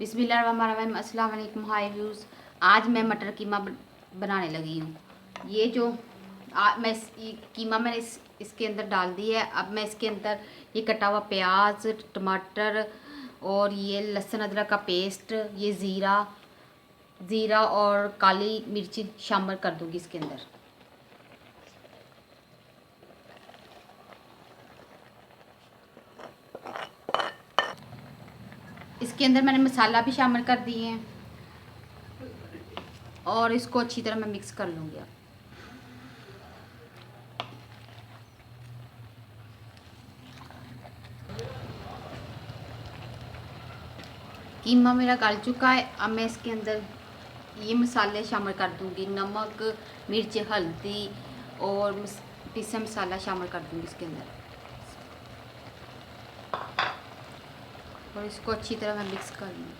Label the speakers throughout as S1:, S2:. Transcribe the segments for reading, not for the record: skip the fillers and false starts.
S1: बिस्मिल्लाहिर्रहमानिर्रहीम। अस्सलाम वालेकुम। हाय व्यूज़, आज मैं मटर कीमा बनाने लगी हूँ। ये जो कीमा मैंने इसके अंदर डाल दी है। अब मैं इसके अंदर ये कटा हुआ प्याज, टमाटर और ये लहसुन अदरक का पेस्ट, ये ज़ीरा और काली मिर्ची शामिल कर दूँगी इसके अंदर। इसके अंदर मैंने मसाला भी शामिल कर दिए हैं और इसको अच्छी तरह मैं मिक्स कर लूँगी। अब कीमा मेरा गल चुका है। अब मैं इसके अंदर ये मसाले शामिल कर दूँगी, नमक, मिर्च, हल्दी और पिसा मसाला शामिल कर दूँगी इसके अंदर और इसको अच्छी तरह मैं मिक्स कर लूँगी।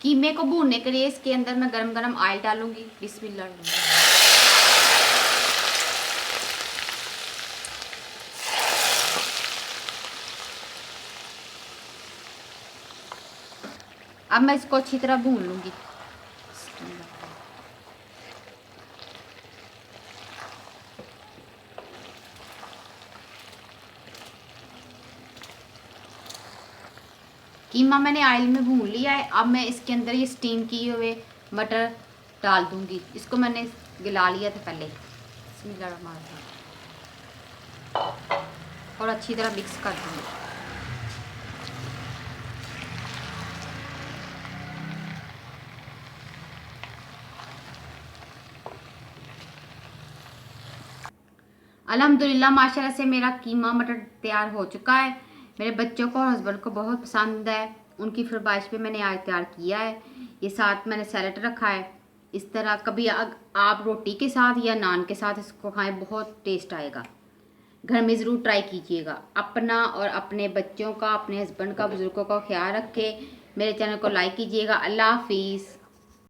S1: कीमे को भूनने के लिए इसके अंदर मैं गरम गरम ऑयल डालूँगी। बिस्मिल्लाह। अब मैं इसको अच्छी तरह भून लूँगी। कीमा मैंने ऑयल में भून लिया है। अब मैं इसके अंदर ये स्टीम किए हुए मटर डाल दूँगी। इसको मैंने गला लिया था पहले। और अच्छी तरह मिक्स कर दूँगी। अल्हम्दुलिल्लाह माशाल्लाह से मेरा कीमा मटर तैयार हो चुका है। मेरे बच्चों को और हस्बैंड को बहुत पसंद है। उनकी फरमाइश पे मैंने आज तैयार किया है। ये साथ मैंने सैलेड रखा है। इस तरह कभी आप रोटी के साथ या नान के साथ इसको खाएं, बहुत टेस्ट आएगा। घर में ज़रूर ट्राई कीजिएगा। अपना और अपने बच्चों का, अपने हस्बैंड का, बुज़ुर्गों का ख्याल रखें। मेरे चैनल को लाइक कीजिएगा। अल्लाह हाफिज़।